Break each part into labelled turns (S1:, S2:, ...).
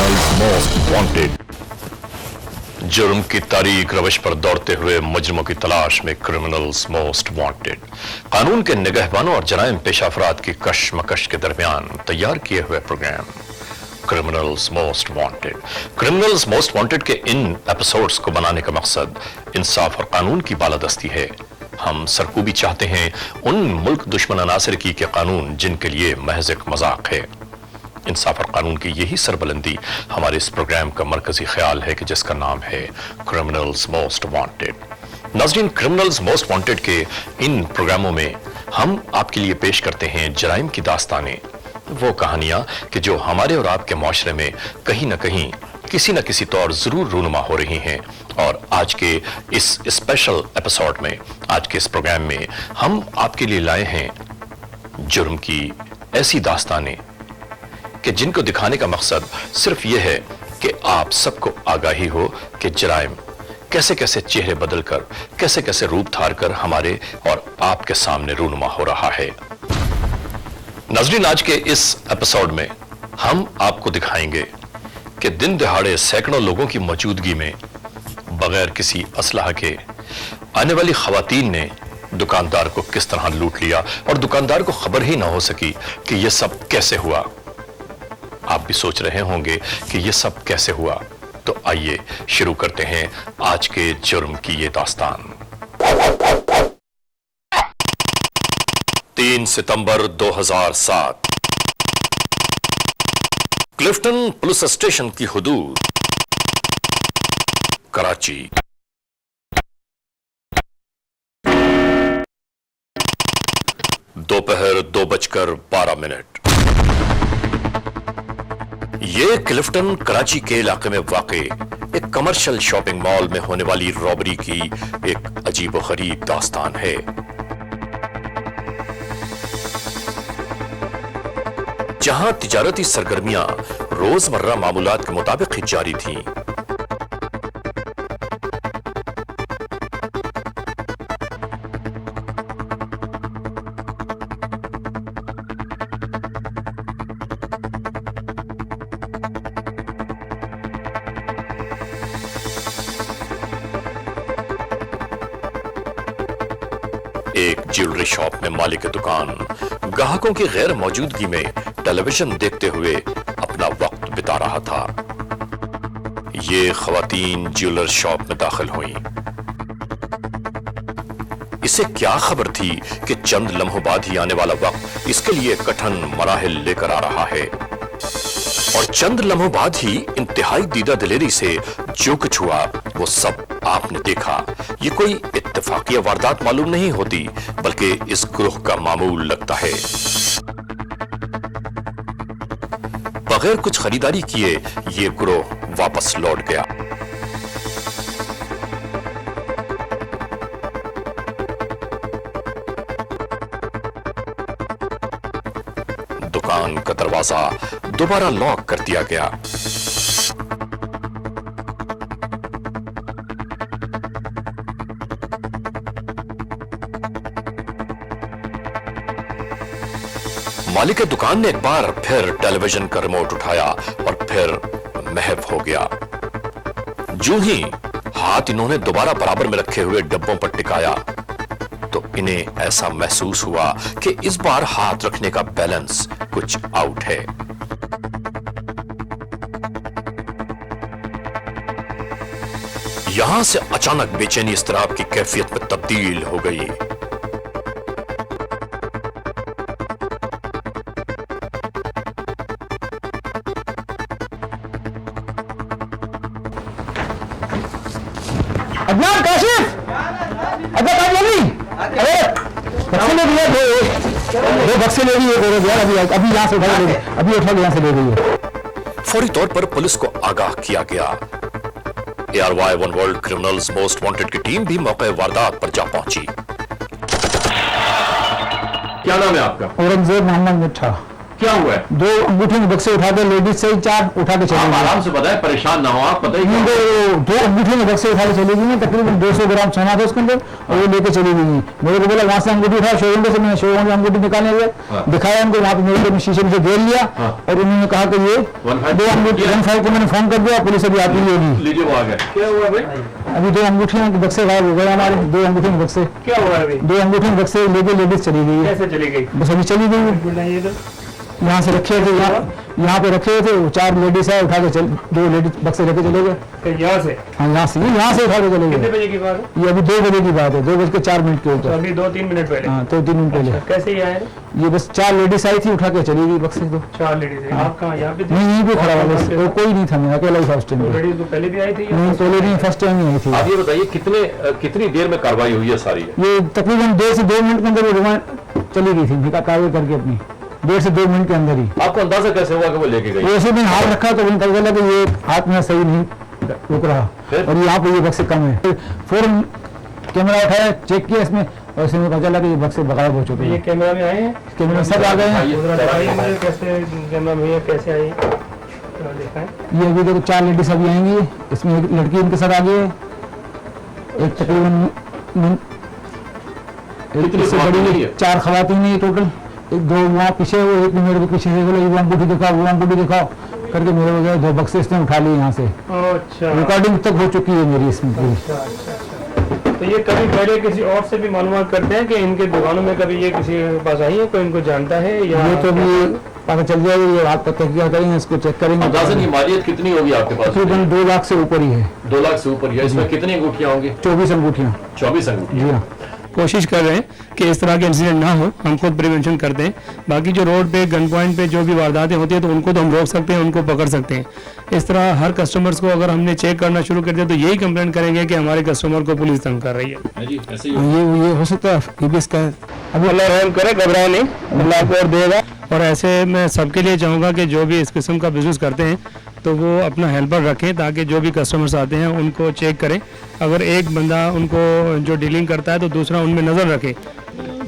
S1: criminals most wanted. जुर्म की तारीख रविश पर दौड़ते हुए मुजरिमों की तलाश में क्रिमिनल्स मोस्ट वांटेड। कानून के निगहबानों और जराइम पेशा अफराद की कशमकश के दरमियान तैयार किए हुए programme criminals most wanted. Criminals most wanted के इन एपिसोड्स को बनाने का मकसद इंसाफ और कानून की बालादस्ती है। हम सरकूबी चाहते हैं उन मुल्क दुश्मन अनासर की के कानून जिनके लिए महज एक मजाक है। इंसाफ और कानून की यही सरबलंदी हमारे इस प्रोग्राम का मरकजी ख्याल है कि जिसका नाम है क्रिमिनल्स मोस्ट वांटेड। नाज़रीन, क्रिमिनल्स मोस्ट वांटेड के इन प्रोग्रामों में हम आपके लिए पेश करते हैं जराइम की दास्तानें, वो कहानियां कि जो हमारे और आपके माशरे में कहीं ना कहीं किसी न किसी तौर जरूर रूनुमा हो रही हैं। और आज के इस स्पेशल एपिसोड में, आज के इस प्रोग्राम में हम आपके लिए लाए हैं जुर्म की ऐसी दास्तानें कि जिनको दिखाने का मकसद सिर्फ यह है कि आप सबको आगाही हो कि जराइम कैसे कैसे चेहरे बदलकर, कैसे कैसे रूप धार कर हमारे और आपके सामने रूनुमा हो रहा है। नाज़रीन, आज के इस एपिसोड में हम आपको दिखाएंगे कि दिन दिहाड़े सैकड़ों लोगों की मौजूदगी में बगैर किसी असलहा के आने वाली खवातीन ने दुकानदार को किस तरह लूट लिया और दुकानदार को खबर ही ना हो सकी कि यह सब कैसे हुआ। आप भी सोच रहे होंगे कि यह सब कैसे हुआ, तो आइए शुरू करते हैं आज के जुर्म की ये दास्तान। 3 सितंबर 2007 क्लिफ्टन पुलिस स्टेशन की हुदूद, कराची। दोपहर 2:12। ये क्लिफ्टन कराची के इलाके में वाक़े एक कमर्शियल शॉपिंग मॉल में होने वाली रॉबरी की एक अजीबोगरीब दास्तान है। जहां तिजारती सरगर्मियां रोजमर्रा मामूलात के मुताबिक ही जारी थीं। एक ज्वेलरी शॉप में मालिक दुकान ग्राहकों की गैर मौजूदगी में टेलीविजन देखते हुए अपना वक्त बिता रहा था। ये खवातीन ज्वेलर शॉप में दाखिल हुईं। इसे क्या खबर थी कि चंद लम्हों बाद ही आने वाला वक्त इसके लिए कठिन मराहिल लेकर आ रहा है। और चंद लम्हों बाद ही इंतहाई दीदा दिलेरी से जो कुछ हुआ वो सब आपने देखा। ये कोई इत्तेफाकिया वारदात मालूम नहीं होती, बल्कि इस ग्रोह का मामूल लगता है। बगैर कुछ खरीदारी किए ये ग्रोह वापस लौट गया। दुकान का दरवाजा दोबारा लॉक कर दिया गया। मालिक दुकान ने एक बार फिर टेलीविजन का रिमोट उठाया और फिर महव हो गया। जो ही हाथ इन्होंने दोबारा बराबर में रखे हुए डब्बों पर टिकाया तो इन्हें ऐसा महसूस हुआ कि इस बार हाथ रखने का बैलेंस कुछ आउट है। यहां से अचानक बेचैनी इस्तराब की कैफियत में तब्दील हो गई।
S2: अदनान, काशिफ, अदनान जल्दी, अरे बक्से ले लिया दो बक्से ले लिए यार, अभी यहाँ से उठा ले, अभी उठा के यहाँ से ले गई।
S1: फौरी तौर पर पुलिस को आगाह किया गया। ARY one world criminals most wanted की टीम भी मौके वारदात पर जा पहुंची।
S3: क्या नाम है आपका?
S2: औरंगजेब मोहम्मद मिठा।
S1: क्या हुआ है?
S2: 2 अंगूठी के बक्से उठा के लेडीज से 4 उठा के चले
S1: आप
S2: गए।
S1: आराम से बताएं, परेशान ना हो आप, पता ही
S2: नहीं,
S1: नहीं।
S2: 2 अंगूठी के बक्से उठा के चली गई हैं, तकरीबन 200 ग्राम सोना था उसके अंदर, और वो लेके चली गई हैं। मेरे को बोला वहां से अंगूठी उठा, शोरूम से मैंने शोरूम में अंगूठी निकालने गया, दिखाया उनको, वहाँ पे मेरे को शीशे में से घेर लिया, और उन्होंने कहा कि ये 2 अंगूठी 15 को मैंने फोन कर दिया, पुलिस अभी आती होगी।
S1: लीजिए वो आ गया। क्या हुआ भाई?
S2: अभी 2 अंगूठियों के बक्से गायब हो गए हमारे, 2 अंगूठी के बक्से।
S3: क्या हुआ अभी?
S2: 2 अंगूठी के बक्से लेके लेडीज चली गई है।
S3: कैसे चली गई?
S2: बस अभी चली गई।
S3: बनाइए तो
S2: यहाँ से रखे थे, यहाँ पे रखे थे, 4 लेडीज है, उठा के 2 लेडीज बक्से लेके चले गए।
S3: यहाँ से?
S2: हाँ, यहाँ से उठा के चले
S3: कितने
S2: गए।
S3: बजे की बात है?
S2: ये अभी 2 बजे की बात है, 2:04 के
S3: तो
S2: ऊपर।
S3: अभी 2-3 मिनट पहले।
S2: हाँ, तो 3 मिनट पहले।
S3: कैसे ही आए?
S2: ये बस 4 लेडीज आई थी, उठा के चली गई बक्से तो।
S3: 4 लेडीज है। आप कहाँ यहाँ पे थे?
S2: नहीं, यहीं पे खड़ा हुआ बस, वो कोई नहीं था, मैं अकेला ही था उस टाइम पे।
S3: लेडीज तो पहले भी आई थी?
S2: नहीं, पहले नहीं, फर्स्ट टाइम ही आई थी।
S1: आप ये बताइए कितनी देर में कार्रवाई हुई है सारी?
S2: ये तकरीबन 1.5 से 2 मिनट के अंदर वो रिमांड चली गई थी, कार्रवाई करके अपनी 1.5 से 2 मिनट के अंदर ही।
S1: आपको अंदाजा कैसे हुआ कि वो लेके गई?
S2: वो उसी दिन हाथ रखा तो उन्हें पता चला कि ये हाथ में सही नहीं रुक रहा, और यहाँ पे ये बक्से कम है। फौरन कैमरा उठाया, चेक किया इसमें, और इसमें पता चला कि ये बक्से गायब हो चुके
S3: ये
S2: हैं।
S3: कैमरा में आए हैं?
S2: कैमरा सब आ गए हैं।
S3: उधर दिखाइए मुझे कैसे कैमरा में है, कैसे आई? थोड़ा दिखाएं।
S2: ये अभी देखो 4 लेडीज अभी आएंगी, इसमें एक लड़की इनके साथ आ गई है, एक तकरीबन
S1: कितनी
S2: इससे
S1: खवातीन
S2: बड़ी
S1: है?
S2: 4 खवातीन है टोटल। एक 2 वहाँ पीछे, वो एक मेरे को पीछे से बोला, वो अंगूठी दिखाओ, वो अंगूठी दिखाओ करके मेरे को गए 2 बक्से इसने उठा लिए यहाँ से।
S3: अच्छा
S2: रिकॉर्डिंग तक हो चुकी है मेरी इसमें पूरी।
S3: अच्छा। तो ये कभी पहले किसी और से भी मालूमात करते हैं कि इनके दुकानों में कभी ये किसी के पास आई है, कोई इनको जानता है या?
S2: ये तो भी पता चल जाएगा, ये रात तक तहकीकात करेंगे, इसको चेक करेंगे।
S1: अंदाजन की मालियत कितनी होगी आपके पास?
S2: तकरीबन 2 लाख से ऊपर ही है।
S1: 2 लाख से ऊपर ही है। इसमें कितनी अंगूठियां होंगी?
S2: 24 अंगूठियाँ।
S1: 24 अंगूठियां।
S2: जी हाँ।
S3: कोशिश कर रहे हैं कि इस तरह के इंसिडेंट ना हो, हम खुद प्रिवेंशन करते हैं। बाकी जो रोड पे गन पॉइंट पे जो भी वारदातें होती है तो उनको तो हम रोक सकते हैं, उनको पकड़ सकते हैं। इस तरह हर कस्टमर्स को अगर हमने चेक करना शुरू कर दिया तो यही कंप्लेंट करेंगे कि हमारे कस्टमर को पुलिस तंग कर रही है।
S1: जी ऐसे ही
S2: ये हो सकता है, ये भी इसका है।
S3: अभी अल्लाह रहम करे, घबराओ नहीं, अल्लाह आपको और देगा। और ऐसे मैं सबके लिए चाहूँगा कि जो भी इस किस्म का बिजनेस करते हैं तो वो अपना हेल्पर रखें, ताकि जो भी कस्टमर्स आते हैं उनको चेक करें। अगर एक बंदा उनको जो डीलिंग करता है तो दूसरा उनमें नज़र रखे।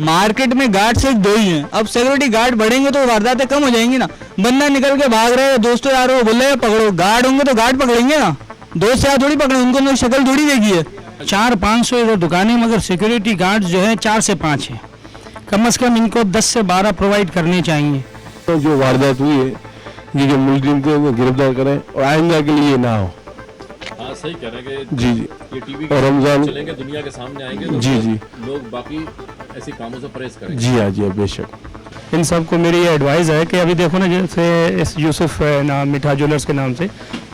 S4: मार्केट में गार्ड सिर्फ 2 ही हैं। अब सिक्योरिटी गार्ड बढ़ेंगे तो वारदातें कम हो जाएंगी ना। बंदा निकल के भाग रहे हैं, दोस्तों यार वो बोल रहे हैं पकड़ो, गार्ड होंगे तो गार्ड पकड़ेंगे ना, दोस्त यार थोड़ी पकड़े, उनको तो शक्ल थोड़ी देखी है।
S5: 400-500 इधर दुकानें, मगर सिक्योरिटी गार्ड जो है 4 से 5 है। कम से कम इनको 10 से 12 प्रोवाइड करने चाहिए।
S6: तो जो वारदात हुई है, ये जो मुलजिम थे वो गिरफ्तार करें और आइंदा के लिए ना हो।
S7: हाँ सही कह रहे हैं कि
S6: जी जी।
S7: ये टीवी
S6: और रमजान
S7: चलेंगे, दुनिया के सामने आएंगे तो
S6: जी जी
S7: लोग बाकी ऐसे कामों से परहेज करेंगे।
S6: जी हाँ जी हाँ, बेशक।
S3: इन सबको मेरी ये एडवाइस है कि अभी देखो ना, जैसे इस यूसुफ नाम मिठा ज्वेलर्स के नाम से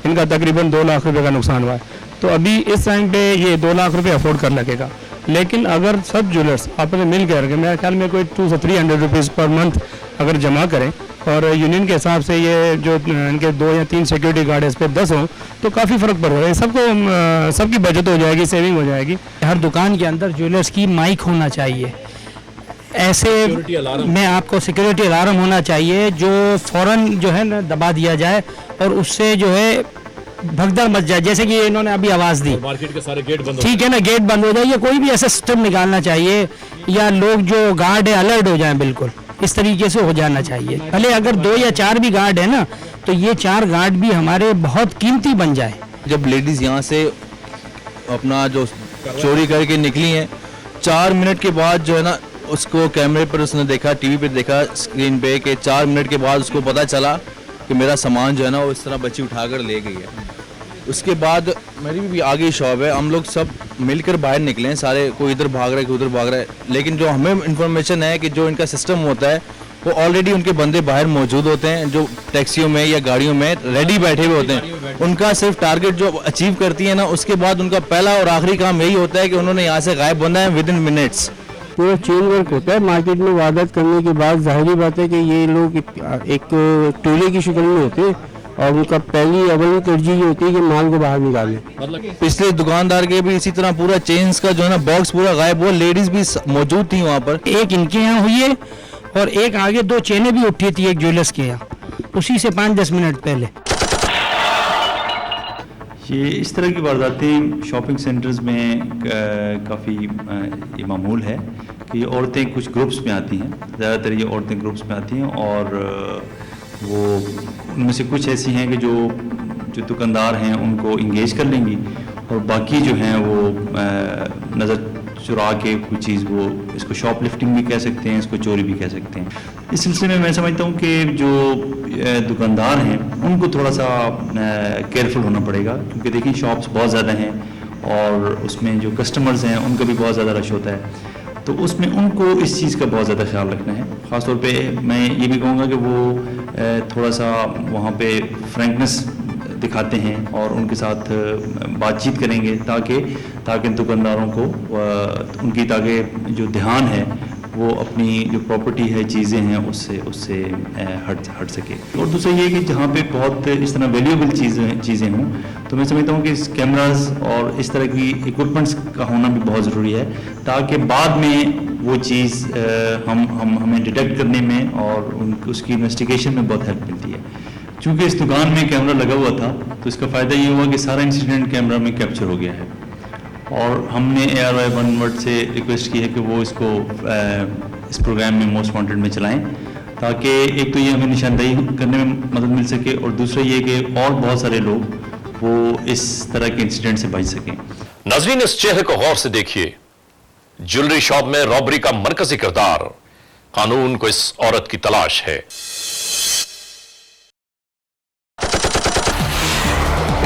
S3: इनका तकरीबन 2 लाख रुपए का नुकसान हुआ है। तो अभी इस टाइम पे ये 2 लाख रुपए अफोर्ड कर लगेगा। लेकिन अगर सब ज्वेलर्स आपस में मिल कर मेरे ख्याल में कोई 200 से 300 रुपीज़ पर मंथ अगर जमा करें, और यूनियन के हिसाब से ये जो इनके 2 या 3 सिक्योरिटी गार्ड इस पर 10 हों तो काफ़ी फ़र्क पड़ रहा है। सबको सबकी बचत हो जाएगी, सेविंग हो जाएगी।
S5: हर दुकान के अंदर ज्वेलर्स की माइक होना चाहिए। ऐसे में आपको सिक्योरिटी अलार्म होना चाहिए जो फ़ौरन जो है ना दबा दिया जाए और उससे जो है भगदड़ मच जाए, जैसे कि इन्होंने अभी आवाज़ दी।
S7: मार्केट के सारे गेट बंद हो
S5: ठीक है ना, गेट बंद हो जाए, या कोई भी ऐसा सिस्टम निकालना चाहिए, या लोग जो गार्ड है अलर्ट हो जाएं, बिल्कुल इस तरीके से हो जाना चाहिए। भले अगर 2 या 4 भी गार्ड है ना, तो ये 4 गार्ड भी हमारे बहुत कीमती बन जाए।
S4: जब लेडीज़ यहाँ से अपना जो चोरी करके निकली हैं, 4 मिनट के बाद जो है ना उसको कैमरे पर उसने देखा, टीवी पे देखा, स्क्रीन पे, कि 4 मिनट के बाद उसको पता चला कि मेरा सामान जो है ना वो इस तरह बच्ची उठाकर ले गई है। उसके बाद मेरी भी आगे शॉप है, हम लोग सब मिलकर बाहर निकले हैं सारे, कोई इधर भाग रहा है कोई उधर भाग रहा है। लेकिन जो हमें इन्फॉर्मेशन है कि जो इनका सिस्टम होता है वो ऑलरेडी उनके बंदे बाहर मौजूद होते हैं, जो टैक्सियों में या गाड़ियों में रेडी बैठे हुए होते हैं। उनका सिर्फ टारगेट जो अचीव करती है ना, उसके बाद उनका पहला और आखिरी काम यही होता है कि उन्होंने यहाँ से गायब होना है विद इन मिनट्स।
S6: पूरा चेन वर्क होता है। मार्केट में वारदात करने के बाद जाहिर बात है कि ये लोग एक टोले की शक्ल में होते हैं और उनका पहली अवली तरजीह होती है कि माल को बाहर निकालें।
S7: मतलब
S4: पिछले दुकानदार के भी इसी तरह पूरा चेन्स का जो है ना बॉक्स पूरा गायब हुआ, लेडीज भी मौजूद थी वहाँ पर।
S5: एक इनके यहाँ हुई है और एक आगे 2 चेनें भी उठी थी एक ज्वेलर्स के यहाँ, उसी से 5-10 मिनट पहले।
S8: ये इस तरह की वारदातें शॉपिंग सेंटर्स में काफ़ी ये मामूल है कि औरतें कुछ ग्रुप्स में आती हैं, ज़्यादातर ये औरतें ग्रुप्स में आती हैं और वो उनमें से कुछ ऐसी हैं कि जो दुकानदार हैं उनको इंगेज कर लेंगी और बाकी जो हैं वो नज़र चुरा के कोई चीज़, वो इसको शॉप लिफ्टिंग भी कह सकते हैं, इसको चोरी भी कह सकते हैं। इस सिलसिले में मैं समझता हूँ कि जो दुकानदार हैं उनको थोड़ा सा केयरफुल होना पड़ेगा, क्योंकि देखिए शॉप्स बहुत ज़्यादा हैं और उसमें जो कस्टमर्स हैं उनका भी बहुत ज़्यादा रश होता है, तो उसमें उनको इस चीज़ का बहुत ज़्यादा ख्याल रखना है। ख़ास तौर पे मैं ये भी कहूँगा कि वो थोड़ा सा वहाँ पे फ्रैंकनेस दिखाते हैं और उनके साथ बातचीत करेंगे ताकि दुकानदारों को उनकी ताकि जो ध्यान है वो अपनी जो प्रॉपर्टी है, चीज़ें हैं, उससे हट सके। और दूसरा ये कि जहाँ पे बहुत इस तरह वैल्यूएबल चीज़ें हों तो मैं समझता हूँ कि इस कैमरास और इस तरह की इक्विपमेंट्स का होना भी बहुत ज़रूरी है, ताकि बाद में वो चीज़ हमें डिटेक्ट करने में और उसकी इन्वेस्टिगेशन में बहुत हेल्प मिलती है। चूँकि इस दुकान में कैमरा लगा हुआ था तो इसका फ़ायदा ये हुआ कि सारा इंसिडेंट कैमरा में कैप्चर हो गया है और हमने ARY वन वर्ड से रिक्वेस्ट की है कि वो इसको इस प्रोग्राम में मोस्ट वांटेड में चलाएं, ताकि एक तो ये हमें निशानदेही करने में मदद मिल सके और दूसरा ये कि और बहुत सारे लोग वो इस तरह के इंसिडेंट से बच सकें।
S1: नाज़रीन, इस चेहरे को गौर से देखिए। ज्वेलरी शॉप में रॉबरी का मरकजी किरदार। कानून को इस औरत की तलाश है।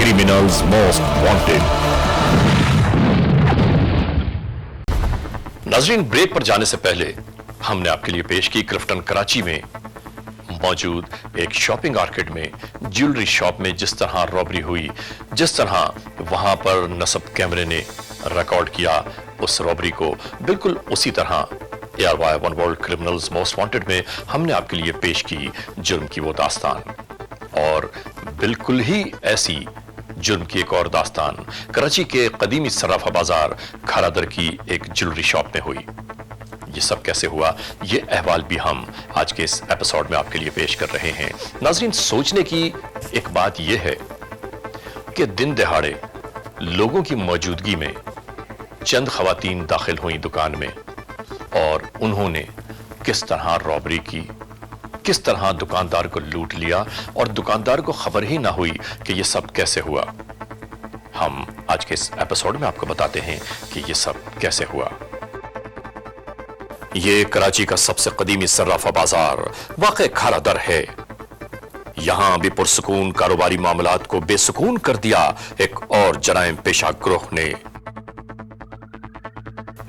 S1: Criminals most wanted. नाज़रीन, ब्रेक पर जाने से पहले हमने आपके लिए पेश की क्लिफ्टन कराची में मौजूद एक शॉपिंग आर्केड में ज्वेलरी शॉप में जिस तरह रॉबरी हुई, जिस तरह वहां पर नस्ब कैमरे ने रिकॉर्ड किया उस रॉबरी को, बिल्कुल उसी तरह ARY one world criminals most wanted में हमने आपके लिए पेश की जुर्म की वो दास्तान। और बिल्कुल ही ऐसी जुर्म की एक और दास्तान कराची के कदीमी सर्राफा बाजार खारादर की एक ज्वेलरी शॉप में हुई। ये सब कैसे हुआ, ये अहवाल भी हम आज के इस एपिसोड में आपके लिए पेश कर रहे हैं। नाज़रीन, सोचने की एक बात यह है कि दिन दहाड़े लोगों की मौजूदगी में चंद खवातीन दाखिल हुई दुकान में और उन्होंने किस तरह रॉबरी की, किस तरह दुकानदार को लूट लिया और दुकानदार को खबर ही ना हुई कि ये सब कैसे हुआ। हम आज के इस एपिसोड में आपको बताते हैं कि ये सब कैसे हुआ। ये कराची का सबसे कदीमी सर्राफा बाजार वाक़ई खारादर है। यहां भी पुरसुकून कारोबारी मामलात को बेसुकून कर दिया एक और जराइम पेशा ग्रोह ने।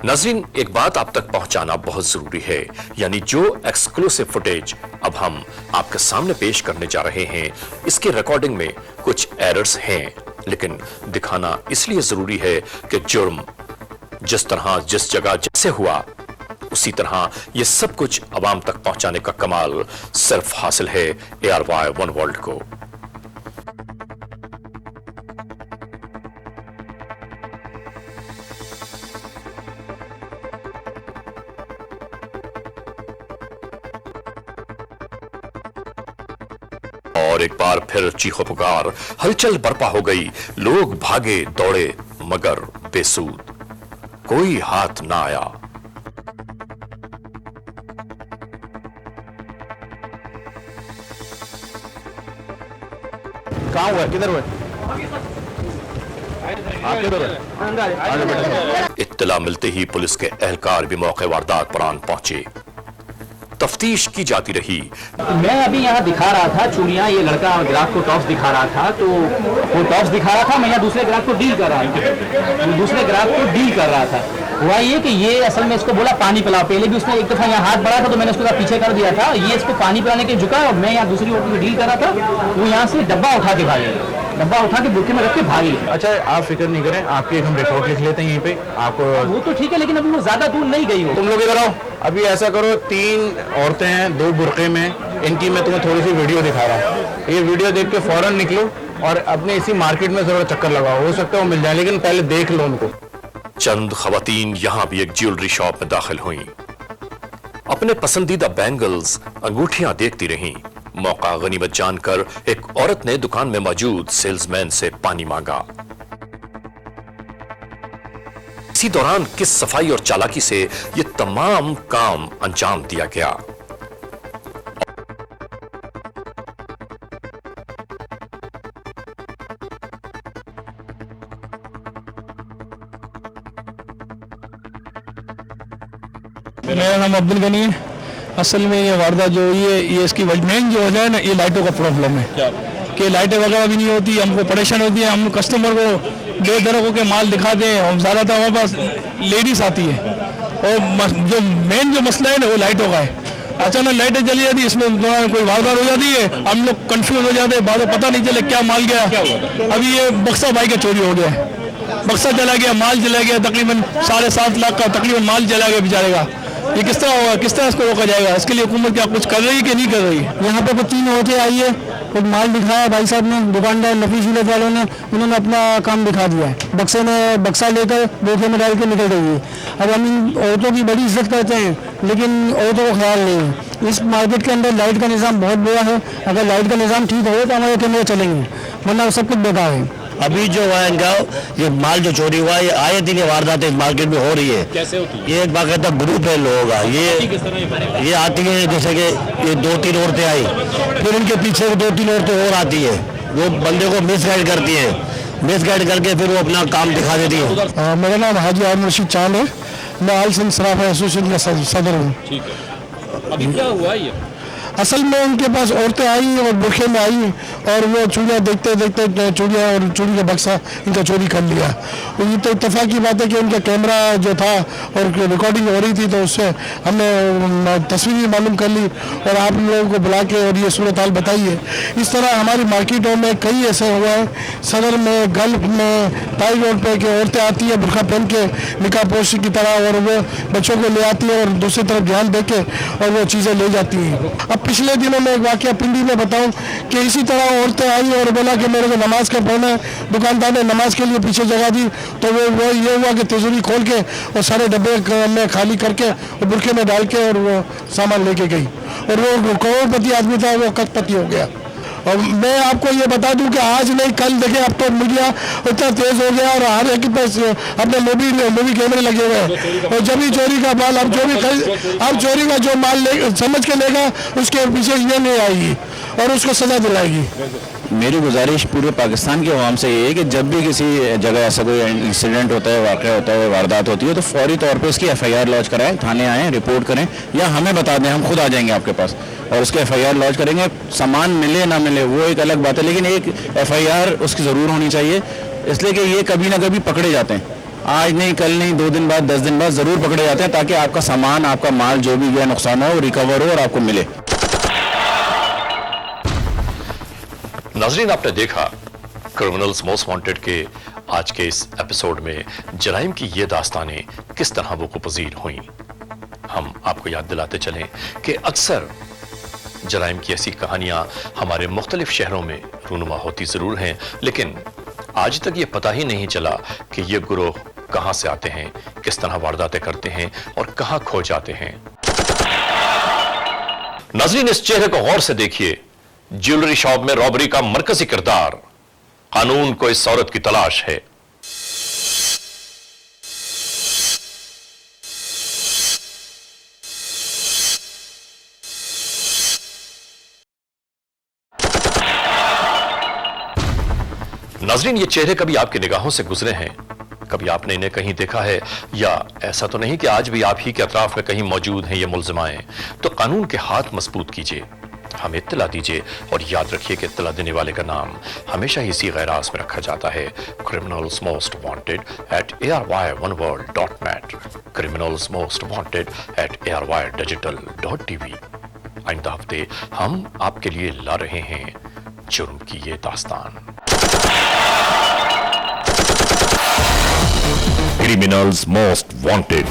S1: नाज़रीन, एक बात आप तक पहुंचाना बहुत जरूरी है, यानी जो एक्सक्लूसिव फुटेज अब हम आपके सामने पेश करने जा रहे हैं, इसकी रिकॉर्डिंग में कुछ एरर्स हैं, लेकिन दिखाना इसलिए जरूरी है कि जुर्म जिस तरह जिस जगह जैसे हुआ उसी तरह ये सब कुछ अवाम तक पहुंचाने का कमाल सिर्फ हासिल है ARY वन वर्ल्ड को। और एक बार फिर चीखो पुकार, हलचल बरपा हो गई। लोग भागे दौड़े मगर बेसूद, कोई हाथ ना आया।
S2: कहाँ हुआ, किधर हुआ?
S1: इत्तला मिलते ही पुलिस के एहलकार भी मौके वारदात पर आन पहुंचे। तफ्तीश की जाती रही।
S9: मैं अभी यहाँ दिखा रहा था चूड़ियाँ, ये लड़का ग्राहक को टॉप्स दिखा रहा था, तो वो टॉप्स दिखा रहा था, मैं यहाँ दूसरे ग्राहक को डील कर रहा था। हुआ ये कि ये असल में इसको बोला पानी पिलाओ, पहले भी उसने एक दफा यहाँ हाथ बढ़ाया था तो मैंने उसको पीछे कर दिया था। ये इसको पानी पिलाने के झुका और मैं यहाँ दूसरी होटल में डील कर रहा था, वो यहाँ से डब्बा उठा के भागे, डब्बा उठा के बुक्के में रख के भागे।
S2: अच्छा, आप फिक्र नहीं करें, आपकी हम रिपोर्ट लिख लेते हैं यहीं पे आपको।
S9: वो तो ठीक है, लेकिन अभी वो ज्यादा दूर नहीं गई हो।
S2: तुम लोग इधर आओ। अभी ऐसा करो, 3 औरतें हैं 2 बुरके में, इनकी मैं तुम्हें थोड़ी सी वीडियो दिखा रहा हूँ। ये वीडियो देख के फौरन निकलो और अपने इसी मार्केट में जरा चक्कर लगाओ, हो सकता है वो मिल जाए, लेकिन पहले देख लो उनको।
S1: चंद खवातीन यहां भी एक ज्वेलरी शॉप में दाखिल हुई। अपने पसंदीदा बैंगल्स, अंगूठियां देखती रहीं मौका गनीमत जानकर एक औरत ने दुकान में मौजूद सेल्समैन से पानी मांगा। इसी दौरान किस सफाई और चालाकी से यह तमाम काम अंजाम दिया गया।
S3: मेरा नाम अब्दुल गनी है। असल में ये वारदात जो हुई है ये इसकी मेन जो वजह है ना, ये लाइटों का प्रॉब्लम है कि लाइटें वगैरह भी नहीं होती, हमको परेशान होती है। हम कस्टमर को बेदरक होकर माल दिखाते हैं, हम ज़्यादातर हमारे पास लेडीज आती है और जो मेन जो मसला है ना वो लाइटों का है। अचानक लाइटें चली जाती है, इसमें कोई वारदात हो जाती है, हम लोग कंफ्यूज हो जाते हैं, बाद में पता नहीं चले क्या माल गया। अभी ये बक्सा बाइक का चोरी हो गया है, बक्सा चला गया, माल चला गया, तकरीबन 7.5 लाख का तकरीबन माल चला गया बेचारे का। ये किस तरह होगा, किस तरह इसको रोका जाएगा? इसके लिए हुकूमत क्या कुछ कर रही है कि नहीं कर रही है?
S2: यहाँ पे कुछ 3 औरतें आई है, कुछ माल दिखाया भाई साहब ने, दुकानदार नफीस जुलत वालों ने, उन्होंने अपना काम दिखा दिया है। बक्सा लेकर बोखे में डाल के निकल रही है। अब हम इन औरतों की बड़ी इज्जत करते हैं, लेकिन औरतों को ख्याल नहीं है। इस मार्केट के अंदर लाइट का निज़ाम बहुत बुरा है। अगर लाइट का निज़ाम ठीक हो तो हमारे कैमरे चलेंगे, वरना सब कुछ बेकार है।
S10: अभी जो है इनका ये माल जो चोरी हुआ है, ये आए दिन ये वारदातें इस मार्केट में हो रही है।
S7: कैसे होती है?
S10: ये एक बाकायदा ग्रुप है लोगों का। ये आती है, जैसे कि ये 2-3 औरतें आई, फिर इनके पीछे 2-3 औरतें और आती है, वो बंदे को मिसगाइड करती है, मिसगाइड करके फिर वो अपना काम दिखा देती है।
S2: मेरा नाम हाजी आमिर रशीद चांद है, मैं आल सिंध सराफा एसोसिएशन का सदर हूँ।
S7: ठीक है, अभी क्या हुआ ये?
S2: असल में उनके पास औरतें आई और बुरखे में आई और वो चूड़ियाँ देखते देखते चूड़ियाँ और चूड़ी का बक्सा इनका चोरी कर लिया। ये तो इत्तेफाक की बात है कि उनका कैमरा जो था और रिकॉर्डिंग हो रही थी, तो उससे हमने तस्वीर मालूम कर ली और आप लोगों को बुला के और ये सूरत हाल बताई है। इस तरह हमारी मार्केटों में कई ऐसे हुआ है, सदर में, गल्फ में, टाई रोड पे कि औरतें आती है बुरखा पहन के निकाह पोशी की तरह और वो बच्चों को ले आती है और दूसरी तरफ ध्यान दे के और वो चीज़ें ले जाती हैं। अब पिछले दिनों में एक वाकया पिंडी में बताऊं कि इसी तरह औरतें आई और बोला कि मेरे को नमाज का पढ़ना है, दुकानदार ने नमाज के लिए पीछे जगह दी, तो वो ये हुआ कि तिजोरी खोल के और सारे डब्बे में खाली करके और बुरखे में डाल के और वो सामान लेके गई और वो करोड़पति आदमी था, वो करोड़पति हो गया। और मैं आपको ये बता दूं कि आज नहीं कल देखें, अब तो मीडिया इतना तेज हो गया और हर एक के पास अपने मूवी कैमरे लगे हुए हैं और जब भी चोरी का माल अब चोरी का जो माल समझ के लेगा उसके पीछे ये नहीं आएगी और उसको सजा दिलाएगी।
S4: मेरी गुजारिश पूरे पाकिस्तान के अवाम से ये है कि जब भी किसी जगह ऐसा कोई इंसिडेंट होता है, वाक़या होता है, वारदात होती है, तो फौरी तौर पे उसकी FIR लॉन्च कराएं, थाने आएँ, रिपोर्ट करें या हमें बता दें, हम खुद आ जाएंगे आपके पास और उसके FIR लॉन्च करेंगे। सामान मिले ना मिले वो एक अलग बात है, लेकिन एक FIR उसकी ज़रूर होनी चाहिए, इसलिए कि ये कभी ना कभी पकड़े जाते हैं। आज नहीं, कल नहीं, 2 दिन बाद, 10 दिन बाद ज़रूर पकड़े जाते हैं, ताकि आपका सामान, आपका माल जो भी गया नुकसान हो, रिकवर हो और आपको मिले।
S1: नाजरीन, आपने देखा क्रिमिनल्स मोस्ट वांटेड के आज के इस एपिसोड में जराइम की ये दास्तानें किस तरह वक़ूफ़-पज़ीर हुई। हम आपको याद दिलाते चलें कि अक्सर जराइम की ऐसी कहानियां हमारे मुख्तलिफ शहरों में रूनुमा होती ज़रूर हैं, लेकिन आज तक ये पता ही नहीं चला कि ये गिरोह कहां से आते हैं, किस तरह वारदातें करते हैं और कहां खो जाते हैं। नाजरीन, इस चेहरे को गौर से देखिए। ज्वेलरी शॉप में रॉबरी का मरकजी किरदार। कानून को इस औरत की तलाश है। नाजरीन, ये चेहरे कभी आपकी निगाहों से गुजरे हैं, कभी आपने इन्हें कहीं देखा है, या ऐसा तो नहीं कि आज भी आप ही के अतराफ में कहीं मौजूद हैं ये मुल्जिमाएं? तो कानून के हाथ मजबूत कीजिए, हमें इत्तला दीजिए और याद रखिए कि इत्तला देने वाले का नाम हमेशा ही इसी गैराज में रखा जाता है, criminals most wanted @ARY1world.net, criminals most wanted @ARYdigital.tv। आइंदा हफ्ते हम आपके लिए ला रहे हैं जुर्म की ये दास्तान। Criminals most wanted.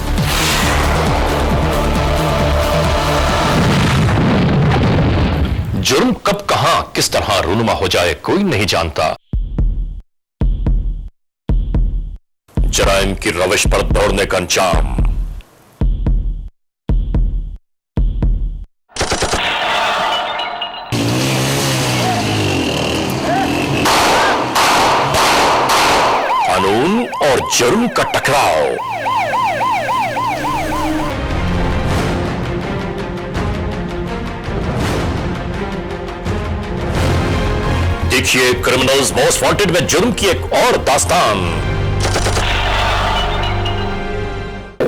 S1: जुर्म कब, कहां, किस तरह रूनुमा हो जाए कोई नहीं जानता। जराइम की रविश पर दौड़ने का अंजाम। जुर्म का टकराव। देखिए क्रिमिनल्स मोस्ट वांटेड में जुर्म की एक और दास्तान।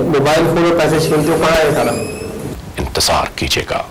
S6: मोबाइल फोन और पैसे छीन के कहाँ है सारा?
S1: इंतजार कीजिएगा।